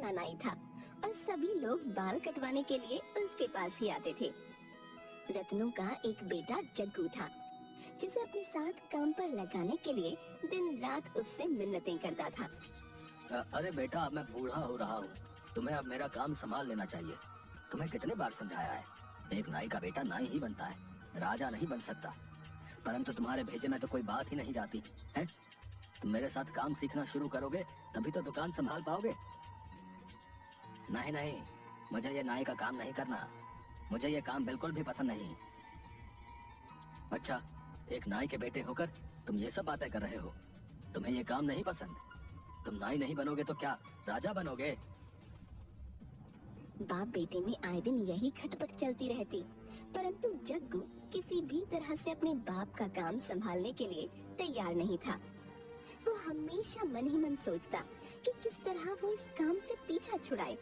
पुराना नाई था और सभी लोग बाल कटवाने के लिए उसके पास ही आते थे। रत्नू का एक बेटा जग्गू था, जिसे अपने साथ काम पर लगाने के लिए दिन रात उससे मिन्नतें करता था। अरे बेटा, अब मैं बूढ़ा हो रहा हूँ, तुम्हें अब मेरा काम संभाल लेना चाहिए। तुम्हें कितने बार समझाया है, एक नाई का बेटा नाई ही बनता है, राजा नहीं बन सकता। परंतु तुम्हारे भेजे में तो कोई बात ही नहीं जाती है। तुम मेरे साथ काम सीखना शुरू करोगे तभी तो दुकान संभाल पाओगे। नहीं नहीं, मुझे ये नाई का काम नहीं करना, मुझे ये काम बिल्कुल भी पसंद नहीं। अच्छा, एक नाई के बेटे होकर तुम ये सब बातें कर रहे हो? तुम्हें ये काम नहीं पसंद? तुम नाई नहीं बनोगे तो क्या राजा बनोगे? बाप बेटे में आए दिन यही खटपट चलती रहती, परंतु जग्गू किसी भी तरह से अपने बाप का काम संभालने के लिए तैयार नहीं था। वो हमेशा मन ही मन सोचता कि किस तरह वो इस काम से पीछा छुड़ाए।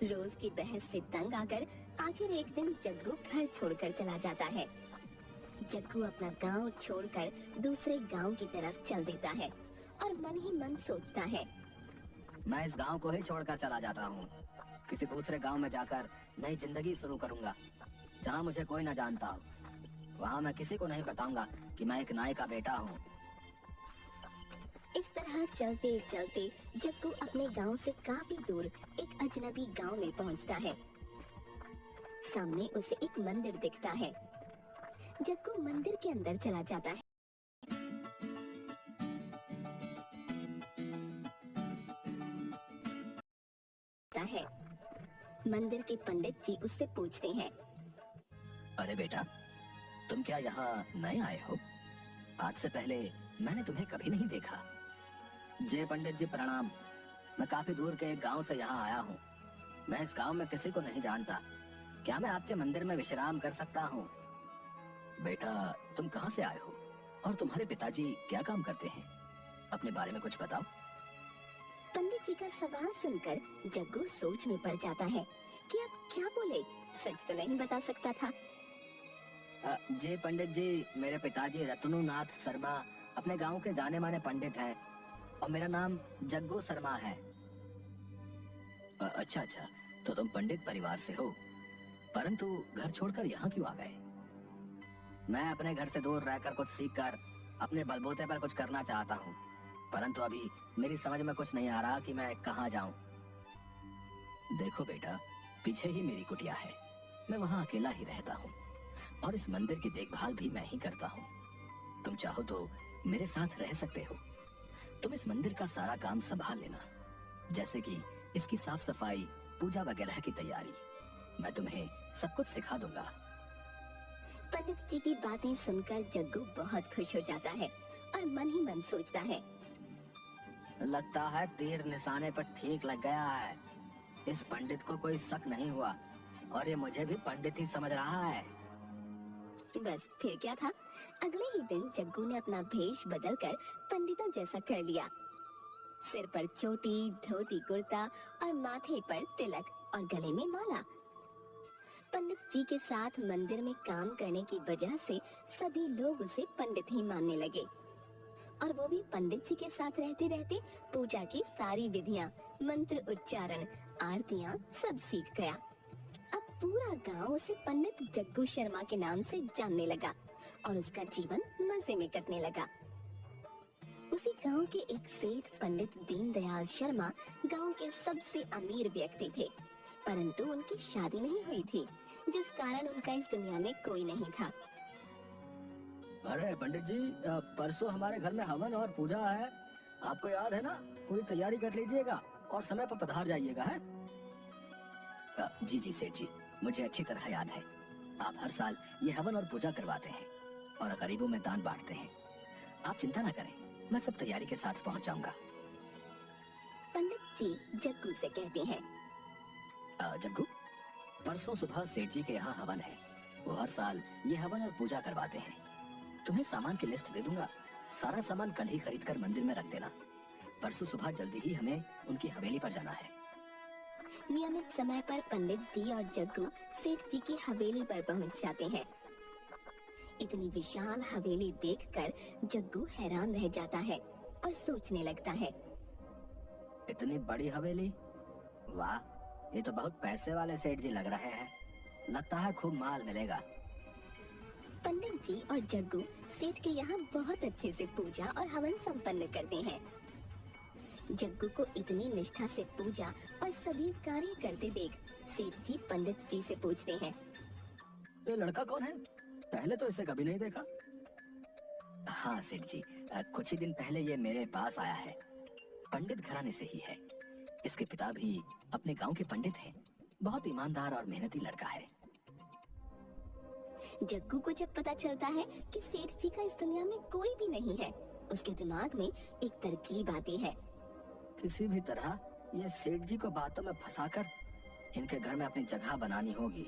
रोज की बहस से तंग आकर आखिर एक दिन जग्गू घर छोड़कर चला जाता है। जग्गू अपना गांव छोड़कर दूसरे गांव की तरफ चल देता है और मन ही मन सोचता है, मैं इस गांव को ही छोड़कर चला जाता हूँ। किसी दूसरे गांव में जाकर नई जिंदगी शुरू करूंगा, जहाँ मुझे कोई न जानता हो। वहाँ मैं किसी को नहीं बताऊंगा कि मैं एक नाई का बेटा हूँ। इस तरह चलते चलते जग्गू अपने गांव से काफी दूर एक अजनबी गांव में पहुंचता है। सामने उसे एक मंदिर दिखता है। जग्गू मंदिर के अंदर चला जाता है। मंदिर के पंडित जी उससे पूछते हैं, अरे बेटा, तुम क्या यहाँ नए आए हो? आज से पहले मैंने तुम्हें कभी नहीं देखा। जय पंडित जी, प्रणाम। मैं काफी दूर के एक गांव से यहाँ आया हूँ। मैं इस गांव में किसी को नहीं जानता। क्या मैं आपके मंदिर में विश्राम कर सकता हूँ? बेटा, तुम कहाँ से आए हो और तुम्हारे पिताजी क्या काम करते हैं? अपने बारे में कुछ बताओ। पंडित जी का सवाल सुनकर जग्गू सोच में पड़ जाता है कि अब क्या बोले। सच तो नहीं बता सकता था। जी पंडित जी, मेरे पिताजी रत्नू नाथ शर्मा अपने गांव के जाने माने पंडित हैं और मेरा नाम जग्गू शर्मा है। अच्छा अच्छा, तो तुम पंडित परिवार से हो, परंतु घर छोड़कर यहाँ क्यों आ गए? मैं अपने घर से दूर रहकर कुछ सीखकर अपने बलबूते पर कुछ करना चाहता हूँ, परंतु अभी मेरी समझ में कुछ नहीं आ रहा कि मैं कहाँ जाऊँ। देखो बेटा, पीछे ही मेरी कुटिया है। मैं वहाँ अकेला ही रहता हूँ और इस मंदिर की देखभाल भी मैं ही करता हूँ। तुम चाहो तो मेरे साथ रह सकते हो। तुम इस मंदिर का सारा काम संभाल लेना, जैसे कि इसकी साफ सफाई, पूजा वगैरह की तैयारी। मैं तुम्हें सब कुछ सिखा दूंगा। पंडित जी की बातें सुनकर जग्गू बहुत खुश हो जाता है और मन ही मन सोचता है, लगता है तीर निशाने पर ठीक लग गया है। इस पंडित को कोई शक नहीं हुआ और ये मुझे भी पंडित ही समझ रहा है। बस फिर क्या था, अगले ही दिन जग्गू ने अपना भेष बदलकर पंडितों जैसा कर लिया। सिर पर चोटी, धोती कुर्ता और माथे पर तिलक और गले में माला। पंडित जी के साथ मंदिर में काम करने की वजह से सभी लोग उसे पंडित ही मानने लगे और वो भी पंडित जी के साथ रहते रहते पूजा की सारी विधियां, मंत्र उच्चारण, आरतियां सब सीख गया। अब पूरा गांव उसे पंडित जग्गू शर्मा के नाम से जानने लगा और उसका जीवन मजे में कटने लगा। उसी गांव के एक सेठ पंडित दीनदयाल शर्मा गांव के सबसे अमीर व्यक्ति थे, परंतु उनकी शादी नहीं हुई थी, जिस कारण उनका इस दुनिया में कोई नहीं था। अरे पंडित जी, परसों हमारे घर में हवन और पूजा है, आपको याद है ना? पूरी तैयारी कर लीजिएगा और समय पर पधार जाइएगा। है? जी जी सेठ जी, मुझे अच्छी तरह याद है। आप हर साल ये हवन और पूजा करवाते हैं और गरीबों में दान बांटते हैं। आप चिंता न करें, मैं सब तैयारी के साथ पहुंच जाऊंगा। पंडित जी जग्गू से कहते हैं, जग्गू, परसों सुबह सेठ जी के यहाँ हवन है। वो हर साल ये हवन और पूजा करवाते हैं। तुम्हें सामान की लिस्ट दे दूंगा, सारा सामान कल ही खरीद कर मंदिर में रख देना। परसों सुबह जल्दी ही हमें उनकी हवेली पर जाना है। नियमित समय पर पंडित जी और जग्गू सेठ जी की हवेली पर पहुंच जाते हैं। इतनी विशाल हवेली देखकर जग्गू हैरान रह जाता है और सोचने लगता है, इतनी बड़ी हवेली, वाह, ये तो बहुत पैसे वाले सेठ जी लग रहे हैं। लगता है खूब माल मिलेगा। पंडित जी और जग्गू सेठ के यहाँ बहुत अच्छे से पूजा और हवन संपन्न करते हैं। जग्गू को इतनी निष्ठा से पूजा और सभी कार्य करते देख सेठ जी पंडित जी से पूछते हैं, ये लड़का कौन है? पहले तो इसे कभी नहीं देखा। हाँ सेठ जी, कुछ ही दिन पहले ये मेरे पास आया है। पंडित घराने से ही है। इसके पिता भी अपने गांव के पंडित हैं। बहुत ईमानदार और मेहनती लड़का है। जग्गू को जब पता चलता है कि सेठ जी का इस दुनिया में कोई भी नहीं है, उसके दिमाग में एक तरकीब आती है। किसी भी तरह ये सेठ जी को बातों में फंसाकर इनके घर में अपनी जगह बनानी होगी।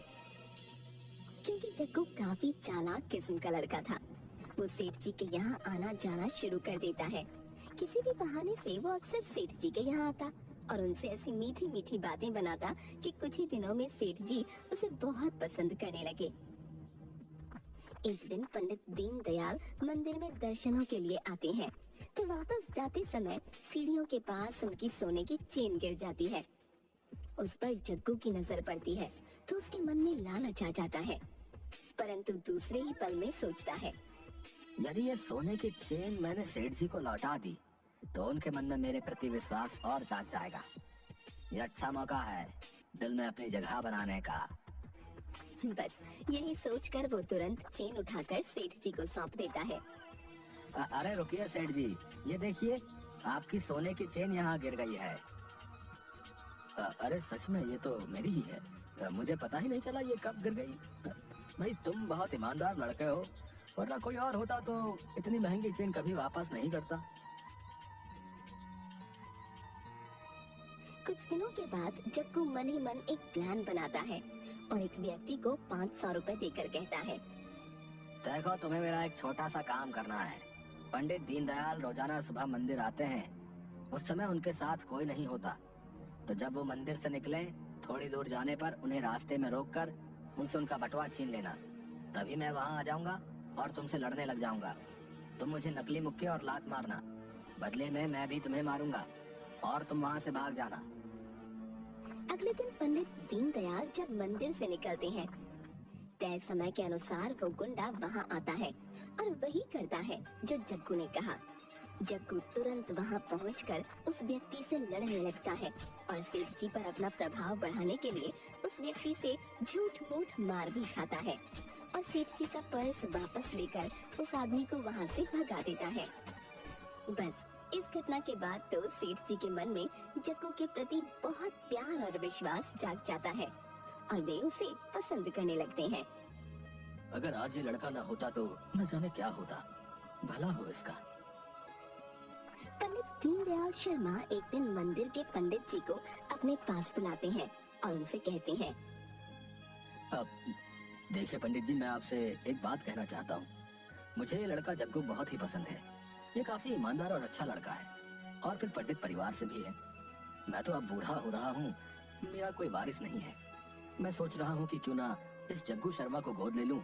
क्योंकि जग्गू काफी चालाक किस्म का लड़का था, वो सेठ जी के यहाँ आना जाना शुरू कर देता है। किसी भी बहाने से वो अक्सर सेठ जी के यहाँ आता और उनसे ऐसी मीठी मीठी बातें बनाता कि कुछ ही दिनों में सेठ जी उसे बहुत पसंद करने लगे। एक दिन पंडित दीनदयाल मंदिर में दर्शनों के लिए आते हैं, तो वापस जाते समय सीढ़ियों के पास उनकी सोने की चेन गिर जाती है। उस पर जग्गू की नजर पड़ती है तो उसके मन में लालच आ जाता है, परंतु दूसरे ही पल में सोचता है, यदि ये सोने की चेन मैंने सेठ जी को लौटा दी तो उनके मन में मेरे प्रति विश्वास और जाग जाएगा। ये अच्छा मौका है दिल में अपनी जगह बनाने का। बस यही सोचकर वो तुरंत चेन उठाकर सेठ जी को सौंप देता है। अरे रुकिए सेठ जी, ये देखिए आपकी सोने की चेन यहाँ गिर गई है। अरे सच में ये तो मेरी ही है। मुझे पता ही नहीं चला ये कब गिर गई। भाई तुम बहुत ईमानदार लड़के हो, वरना कोई और होता तो इतनी महंगी चेन कभी वापस नहीं करता। कुछ दिनों के बाद जग्गू मन ही मन एक प्लान बनाता है और एक व्यक्ति को 500 रुपए देकर कहता है, देखो तुम्हें मेरा एक छोटा सा काम करना है। पंडित दीनदयाल रोजाना सुबह मंदिर आते हैं। उस समय उनके साथ कोई नहीं होता, तो जब वो मंदिर से निकले थोड़ी दूर जाने पर उन्हें रास्ते में रोककर उनसे उनका बटुआ छीन लेना। तभी मैं वहाँ आ जाऊंगा और तुमसे लड़ने लग जाऊंगा। तुम मुझे नकली मुक्के और लात मारना, बदले में मैं भी तुम्हें मारूंगा और तुम वहाँ से भाग जाना। अगले दिन पंडित दीनदयाल जब मंदिर से निकलते हैं, तय समय के अनुसार वो गुंडा वहाँ आता है और वही करता है जो जग्गू ने कहा। जग्गू तुरंत वहाँ पहुंचकर उस व्यक्ति से लड़ने लगता है और सेठ जी पर अपना प्रभाव बढ़ाने के लिए उस व्यक्ति से झूठ मूठ मार भी खाता है और सेठ जी का पर्स वापस लेकर उस आदमी को वहाँ से भगा देता है। बस इस घटना के बाद तो सेठ जी के मन में जग्गू के प्रति बहुत प्यार और विश्वास जाग जाता है और वे उसे पसंद करने लगते हैं। अगर आज ये लड़का ना होता तो न जाने क्या होता। भला हो इसका। पंडित दीनदयाल शर्मा एक दिन मंदिर के पंडित जी को अपने पास बुलाते हैं और उनसे कहते हैं, अब देखिए पंडित जी, मैं आपसे एक बात कहना चाहता हूँ। मुझे ये लड़का जग्गू बहुत ही पसंद है। ये काफी ईमानदार और अच्छा लड़का है और फिर पंडित परिवार से भी है। मैं तो अब बूढ़ा हो रहा हूँ, मेरा कोई वारिस नहीं है। मैं सोच रहा हूँ कि क्यों ना इस जग्गू शर्मा को गोद ले लूं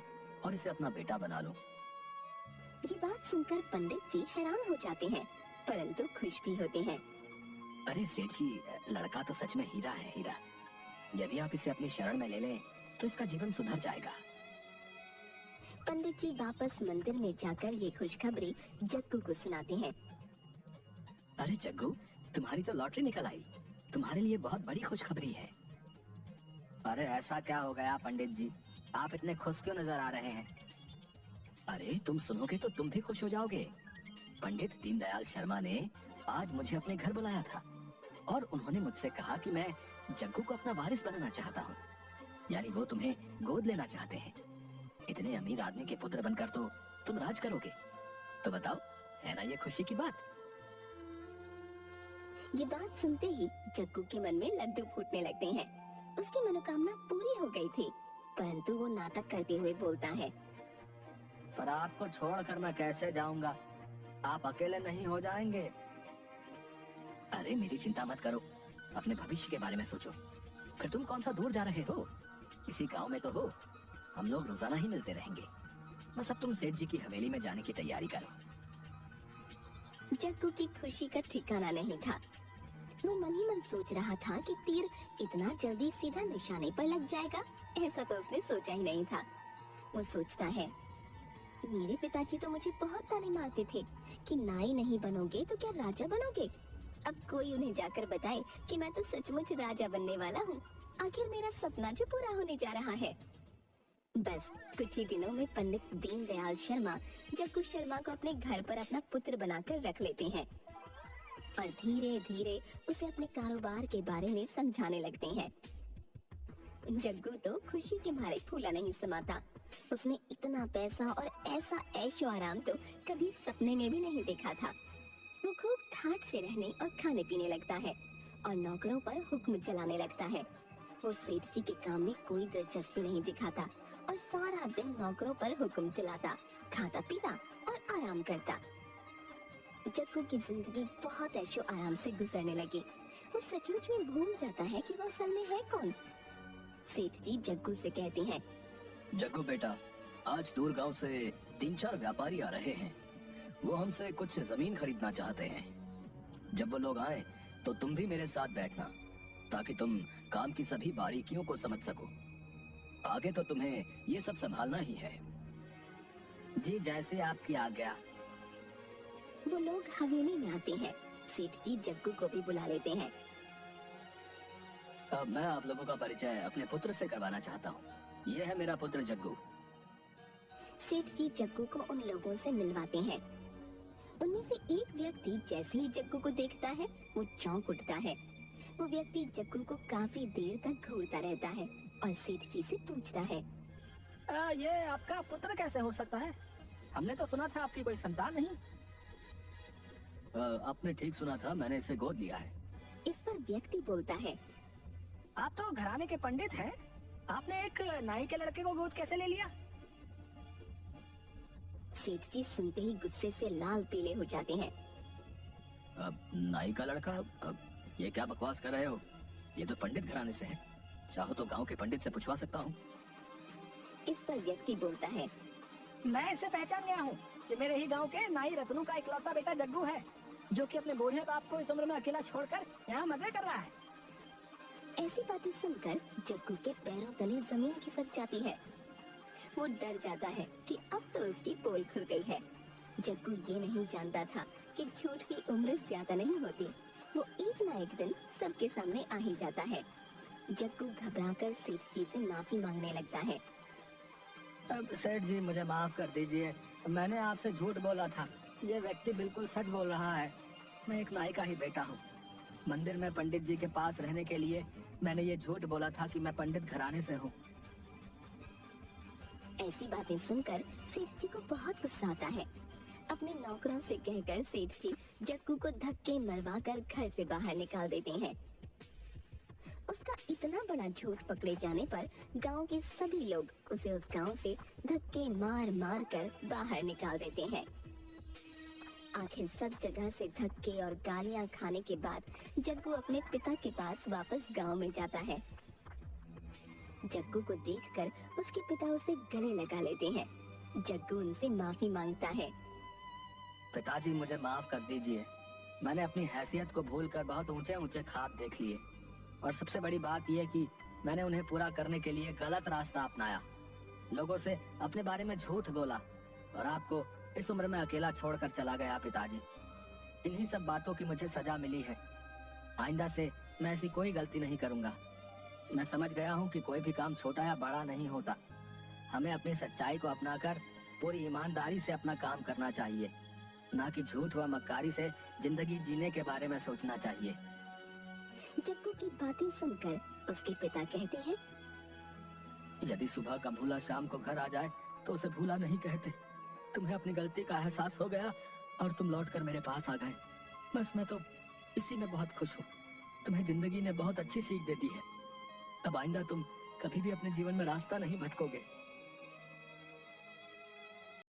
और इसे अपना बेटा बना लूं। ये बात सुनकर पंडित जी हैरान हो जाते हैं, परंतु खुश भी होते हैं। अरे सेठ जी, लड़का तो सच में हीरा है, हीरा। यदि आप इसे अपनी शरण में ले लें तो इसका जीवन सुधर जाएगा। पंडित जी वापस मंदिर में जाकर ये खुशखबरी जग्गू को सुनाते हैं। अरे जग्गू, तुम्हारी तो लॉटरी निकल आई। तुम्हारे लिए बहुत बड़ी खुशखबरी है। अरे ऐसा क्या हो गया पंडित जी, आप इतने खुश क्यों नजर आ रहे हैं? अरे तुम सुनोगे तो तुम भी खुश हो जाओगे। पंडित दीनदयाल शर्मा ने आज मुझे अपने घर बुलाया था और उन्होंने मुझसे कहा कि मैं जग्गू को अपना वारिस बनाना चाहता हूँ। यानी वो तुम्हें गोद लेना चाहते हैं। इतने अमीर आदमी के पुत्र बनकर तो तुम राज करोगे। तो बताओ, है ना ये खुशी की बात? ये बात सुनते ही जग्गू के मन में लड्डू फूटने लगते हैं। उसकी मनोकामना पूरी हो गई थी, परंतु वो नाटक करते हुए बोलता है, पर आपको छोड़कर मैं कैसे जाऊंगा? आप अकेले नहीं हो जाएंगे। अरे मेरी चिंता मत करो, अपने भविष्य के बारे में सोचो। फिर तुम कौन सा दूर जा रहे हो? इसी गांव में तो हो। हम लोग रोजाना ही मिलते रहेंगे। बस अब तुम सेठ जी की हवेली में जाने की तैयारी करो। जग्गू की खुशी का ठिकाना नहीं था। वो मन ही मन सोच रहा था कि तीर इतना जल्दी सीधा निशाने पर लग जाएगा। ऐसा तो उसने सोचा ही नहीं था। वो सोचता है, मेरे पिताजी तो मुझे बहुत ताने मारते थे कि नाई नहीं बनोगे तो क्या राजा बनोगे। अब कोई उन्हें जाकर बताए कि मैं तो सचमुच राजा बनने वाला हूँ। आखिर मेरा सपना जो पूरा होने जा रहा है। बस कुछ ही दिनों में पंडित दीनदयाल शर्मा जग्गू शर्मा को अपने घर पर अपना पुत्र बनाकर रख लेते हैं और धीरे धीरे उसे अपने कारोबार के बारे में समझाने लगते हैं। जग्गू तो खुशी के मारे फूला नहीं समाता। उसने इतना पैसा और ऐसा ऐशो आराम तो कभी सपने में भी नहीं देखा था। वो खूब ठाट से रहने और खाने पीने लगता है और नौकरों पर हुक्म चलाने लगता है। वो सेठ जी के काम में कोई दिलचस्पी नहीं दिखाता और सारा दिन नौकरों पर हुक्म चलाता, खाता पीता और आराम करता। जग्गू की जिंदगी बहुत ऐशो आराम से गुजरने लगी। वो सचमुच में भूल जाता है कि वो असल में है कौन। सेठ जी जग्गू से कहते हैं, जग्गू बेटा, आज दूर गांव से 3-4 व्यापारी आ रहे हैं। वो हमसे कुछ जमीन खरीदना चाहते हैं। जब वो लोग आए तो तुम भी मेरे साथ बैठना, ताकि तुम काम की सभी बारीकियों को समझ सको। आगे तो तुम्हें ये सब संभालना ही है। जी, जैसे आपकी आज्ञा। वो लोग हवेली में आते हैं। सेठ जी जग्गू को भी बुला लेते हैं। अब मैं आप लोगों का परिचय अपने पुत्र से करवाना चाहता हूँ। ये है मेरा पुत्र जग्गू। सेठ जी जग्गू को उन लोगों से मिलवाते हैं। उनमें से एक व्यक्ति जैसे ही जग्गू को देखता है वो चौंक उठता है। वो व्यक्ति जग्गू को काफी देर तक घूरता रहता है और सेठ जी से पूछता है, ये आपका पुत्र कैसे हो सकता है? हमने तो सुना था आपकी कोई संतान नहीं। आपने ठीक सुना था, मैंने इसे गोद लिया है। इस पर व्यक्ति बोलता है, आप तो घराने के पंडित हैं, आपने एक नाई के लड़के को गोद कैसे ले लिया? सेठ जी सुनते ही गुस्से से लाल पीले हो जाते हैं। अब नाई का लड़का? अब ये क्या बकवास कर रहे हो? ये तो पंडित घराने से है। चाहो तो गांव के पंडित से पूछवा सकता हूँ। इस पर व्यक्ति बोलता है, मैं इसे पहचान गया हूँ। ये मेरे ही गांव के नाई रत्नू का इकलौता बेटा जग्गू है, जो कि अपने बूढ़े बाप को इस उम्र में अकेला छोड़कर यहाँ मजे कर रहा है। ऐसी बातें सुनकर जग्गू के पैरों तले जमीन खिसक जाती है। वो डर जाता है कि अब तो उसकी पोल खुल गई है। जग्गू ये नहीं जानता था कि झूठ की उम्र ज्यादा नहीं होती। वो एक ना एक दिन सबके सामने आ ही जाता है। जग्गू घबराकर सेठ जी से माफी मांगने लगता है। अब सेठ जी मुझे माफ कर दीजिए, मैंने आपसे झूठ बोला था। ये व्यक्ति बिल्कुल सच बोल रहा है। मैं एक नाई का ही बेटा हूँ। मंदिर में पंडित जी के पास रहने के लिए मैंने ये झूठ बोला था कि मैं पंडित घराने से हूँ। ऐसी बातें सुनकर सेठ जी को बहुत गुस्सा आता है। अपने नौकरों से कहकर सेठ जी जग्गू को धक्के मरवाकर घर से बाहर निकाल देते हैं। उसका इतना बड़ा झूठ पकड़े जाने पर गांव के सभी लोग उसे उस गांव से धक्के मार मार कर बाहर निकाल देते हैं। आखिर सब जगह से धक्के और गालियां खाने के बाद जग्गू अपने पिता के पास वापस गांव में जाता है। जग्गू को देखकर उसके पिता उसे गले लगा लेते हैं। जग्गू उनसे माफी मांगता है। पिताजी मुझे माफ कर दीजिए। मैंने अपनी हैसियत को भूलकर बहुत ऊंचे ऊंचे ख्वाब देख लिए, और सबसे बड़ी बात यह कि मैंने उन्हें पूरा करने के लिए गलत रास्ता अपनाया। लोगों से अपने बारे में झूठ बोला और आपको इस उम्र में अकेला छोड़कर चला गया पिताजी। इन्हीं सब बातों की मुझे सजा मिली है। आइंदा से मैं ऐसी कोई गलती नहीं करूंगा। मैं समझ गया हूँ कि कोई भी काम छोटा या बड़ा नहीं होता। हमें अपनी सच्चाई को अपनाकर पूरी ईमानदारी से अपना काम करना चाहिए, ना कि झूठ व मक्कारी से जिंदगी जीने के बारे में सोचना चाहिए। जग्गू की बातें सुनकर उसके पिता कहते हैं, यदि सुबह का भूला शाम को घर आ जाए तो उसे भूला नहीं कहते। तुम्हें अपनी गलती का एहसास हो गया और तुम लौटकर मेरे पास आ गए। बस मैं तो इसी में बहुत खुश हूँ। तुम्हें जिंदगी ने बहुत अच्छी सीख दे दी है। अब आइंदा तुम कभी भी अपने जीवन में रास्ता नहीं भटकोगे।